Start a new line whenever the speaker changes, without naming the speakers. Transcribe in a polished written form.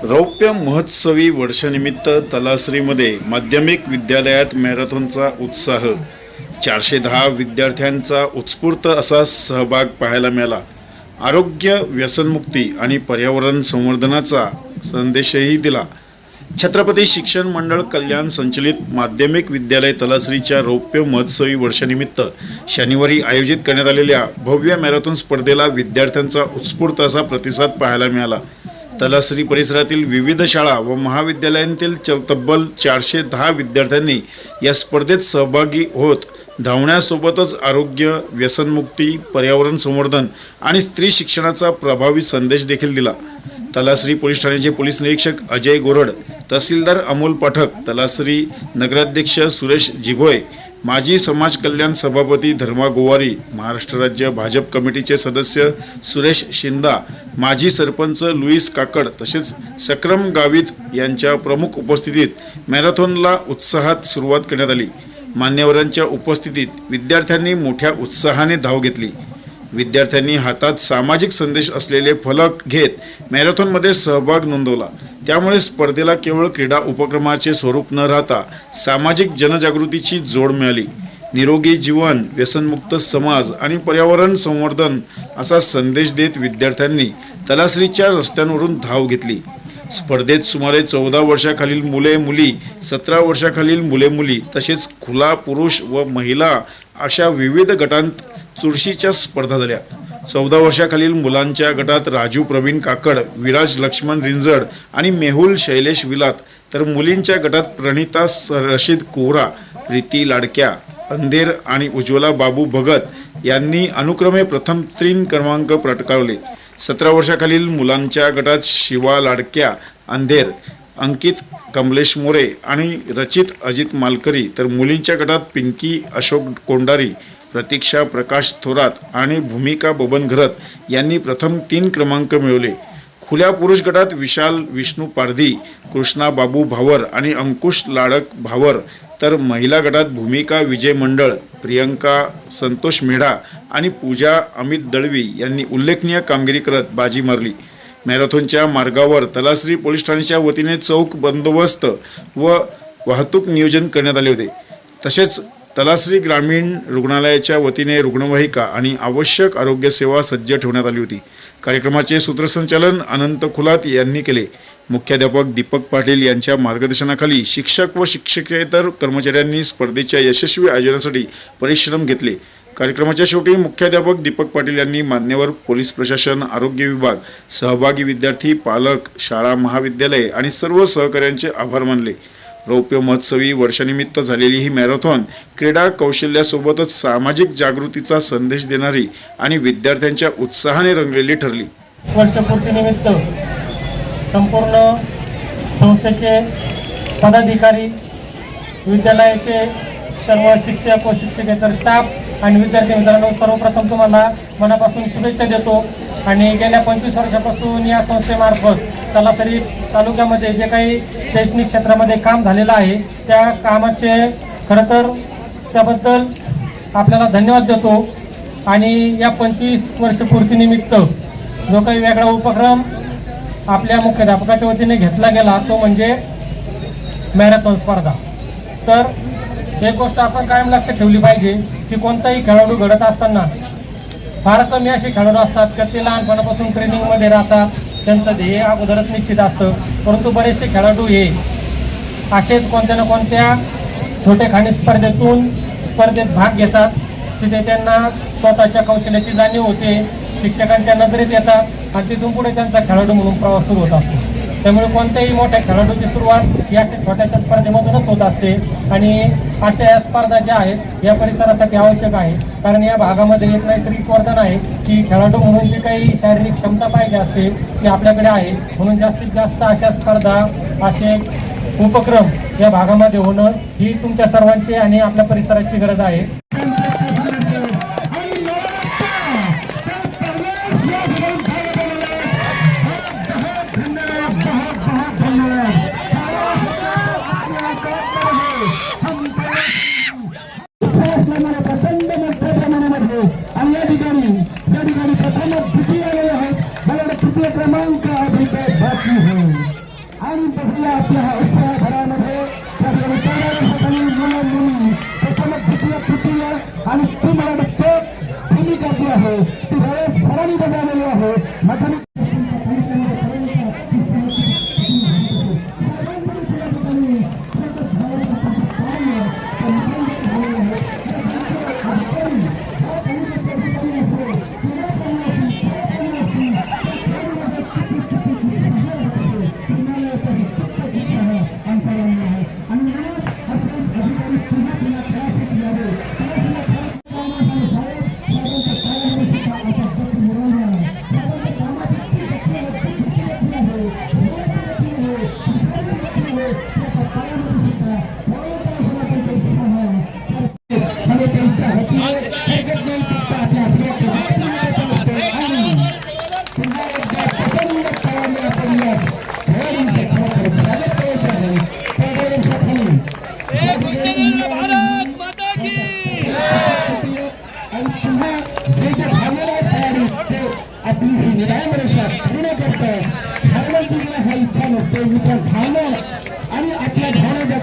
रौप्य महोत्सवी वर्षानिमित्त तलासरीमध्ये माध्यमिक विद्यालयात मॅरेथॉनचा उत्साह. 410 विद्यार्थ्यांचा उत्स्फूर्त असा सहभाग पाहायला मिळाला. आरोग्य, व्यसनमुक्ती आणि पर्यावरण संवर्धनाचा संदेशही दिला. छत्रपती शिक्षण मंडळ कल्याण संचलित माध्यमिक विद्यालय तलासरीच्या रौप्य महोत्सवी वर्षानिमित्त शनिवारी आयोजित करण्यात आलेल्या भव्य मॅरेथॉन स्पर्धेला विद्यार्थ्यांचा उत्स्फूर्त असा प्रतिसाद पाहायला मिळाला. तलासरी परिसरातील विविध शाळा व महाविद्यालयांतील तब्बल 410 विद्यार्थ्यांनी या स्पर्धेत सहभागी होत धावण्यासोबतच आरोग्य, व्यसनमुक्ती, पर्यावरण संवर्धन आणि स्त्री शिक्षणाचा प्रभावी संदेश देखील दिला. तलासरी पोलीस ठाण्याचे पोलीस निरीक्षक अजय गोरड, तहसीलदार अमोल पाठक, तलासरी नगराध्यक्ष सुरेश जिभोय, माजी समाज कल्याण सभापती धर्मा गोवारी, महाराष्ट्र राज्य भाजप कमिटीचे सदस्य सुरेश शिंदा, माजी सरपंच लुईस काकड तसेच सकरम गावित यांच्या प्रमुख उपस्थितीत मॅरेथॉनला उत्साहात सुरुवात करण्यात आली. मान्यवरांच्या उपस्थितीत विद्यार्थ्यांनी मोठ्या उत्साहाने धाव घेतली. विद्यार्थ्यांनी हातात सामाजिक संदेश असलेले फलक घेत मॅरेथॉनमध्ये सहभाग नोंदवला. त्यामुळे स्पर्धेला केवळ क्रीडा उपक्रमाचे स्वरूप न राहता सामाजिक जनजागृतीची जोड मिळाली. निरोगी जीवन, व्यसनमुक्त समाज आणि पर्यावरण संवर्धन असा संदेश देत विद्यार्थ्यांनी तलासरीच्या रस्त्यांवरून धाव घेतली. स्पर्धेत सुमारे 14 वर्षाखालील मुले-मुली, 17 वर्षाखालील मुले-मुली तसेच खुला पुरुष व महिला अशा विविध गटांत चुरशीच्या स्पर्धा झाल्या. 14 वर्षाखालील मुलांच्या गटात राजू प्रवीण काकड, विराज लक्ष्मण रिंजड आणि मेहुल शैलेश विलात, तर मुलींच्या गटात प्रणिता रशीद कोहरा, प्रीती लाडक्या अंधेर आणि उज्ज्वला बाबू भगत यांनी अनुक्रमे प्रथम 3 क्रमांक पटकावले. 17 वर्षाखालील मुलांच्या गटात शिवा लाडक्या अंधेर, अंकित कमलेश मोरे आणि रचित अजित मालकरी, तर मुलींच्या गटात पिंकी अशोक कोंडारी, प्रतीक्षा प्रकाश थोरात आणि भूमिका बबन घरत यांनी प्रथम 3 क्रमांक मिळवले. खुल्या पुरुष गटात विशाल विष्णू पारधी, कृष्णा बाबू भावर आणि अंकुश लाडक भावर, तर महिला गटात भूमिका विजय मंडळ, प्रियंका संतोष मेढा आणि पूजा अमित दळवी यांनी उल्लेखनीय कामगिरी करत बाजी मारली. मॅरेथॉनच्या मार्गावर तलासरी पोलीस ठाण्याच्या वतीने चौक बंदोबस्त व वाहतूक नियोजन करण्यात आले होते. तसेच तलासरी ग्रामीण रुग्णालयाच्या वतीने रुग्णवाहिका आणि आवश्यक आरोग्य सेवा सज्ज ठेवण्यात आली होती. कार्यक्रमाचे सूत्रसंचालन अनंत खुलात यांनी केले. मुख्याध्यापक दीपक पाटील यांच्या मार्गदर्शनाखाली शिक्षक व शिक्षकेतर कर्मचाऱ्यांनी स्पर्धेच्या यशस्वी आयोजनासाठी परिश्रम घेतले. कार्यक्रमाच्या शेवटी मुख्याध्यापक दीपक पाटील यांनी मान्यवर पोलीस प्रशासन, आरोग्य विभाग, सहभागी विद्यार्थी, पालक, शाळा महाविद्यालये आणि सर्व सहकाऱ्यांचे आभार मानले. रौप्य महोत्सवी वर्षानिमित्त झालेली ही मॅरेथॉन क्रीडा कौशल्यासोबतच सामाजिक जागृतीचा संदेश देणारी आणि विद्यार्थ्यांच्या उत्साहाने रंगलेली ठरली.
वर्षपूर्तीनिमित्त संपूर्ण संस्थेचे पदाधिकारी, विद्यालयाचे सर्व शिक्षक व शिक्षकेतर स्टाफ आणि विद्यार्थी मित्रांनो, सर्वप्रथम तुम्हाला मनापासून शुभेच्छा देतो. आणि गेल्या 25 वर्षापासून या संस्थेमार्फत तलासरी तालुक्यामध्ये जे काही शैक्षणिक क्षेत्रामध्ये काम झालेलं आहे त्या कामाचे खरं तर त्याबद्दल आपल्याला धन्यवाद देतो. आणि या 25 वर्षपूर्तीनिमित्त जो काही वेगळा उपक्रम आपल्या मुख्याध्यापकाच्या वतीने घेतला गेला तो म्हणजे मॅरेथॉन स्पर्धा. तर एक गोष्ट आपण कायम लक्षात ठेवली पाहिजे की कोणताही खेळाडू घडत असताना फार कमी असे खेळाडू असतात की ते लहानपणापासून ट्रेनिंगमध्ये राहतात, त्यांचं ध्येय अगोदरच निश्चित असतं. परंतु बरेचसे खेळाडू हे असेच कोणत्या ना कोणत्या छोटेखानी स्पर्धेत भाग घेतात. तिथे त्यांना स्वतःच्या कौशल्याची जाणीव होते, शिक्षकांच्या नजरेत येतात आणि तिथून पुढे त्यांचा खेळाडू म्हणून प्रवास सुरू होत असतो. त्यामुळे कोणत्याही मोठ्या खेळाडूची सुरुवात ही अशा छोट्याशा स्पर्धेमधूनच होत असते. आणि अशा या स्पर्धा ज्या आहेत या परिसरासाठी आवश्यक आहे, कारण या भागामध्ये एक नैसर्गिक वर्धन आहे की खेळाडू म्हणून जी काही शारीरिक क्षमता पाहिजे असते ती आपल्याकडे आहे. म्हणून जास्तीत जास्त अशा स्पर्धा, असे उपक्रम या भागामध्ये होणं ही तुमच्या सर्वांची आणि आपल्या परिसराची गरज आहे.
आणि या ठिकाणी प्रथम द्वितीय क्रमांक बाकी है. आणि बघूया आपल्या उत्साह घरामध्ये त्यामुळे पहिल्या वर्षाखाली मुलं मुली प्रथम द्वितीय तृतीय आणि ती मला वाटतं भूमिका जी आहे ती वेळेत सरांनी बजावलेली आहे माध्यमिक हा इच्छा नसते मित्र धावणं आणि आपल्या धावण्याच्या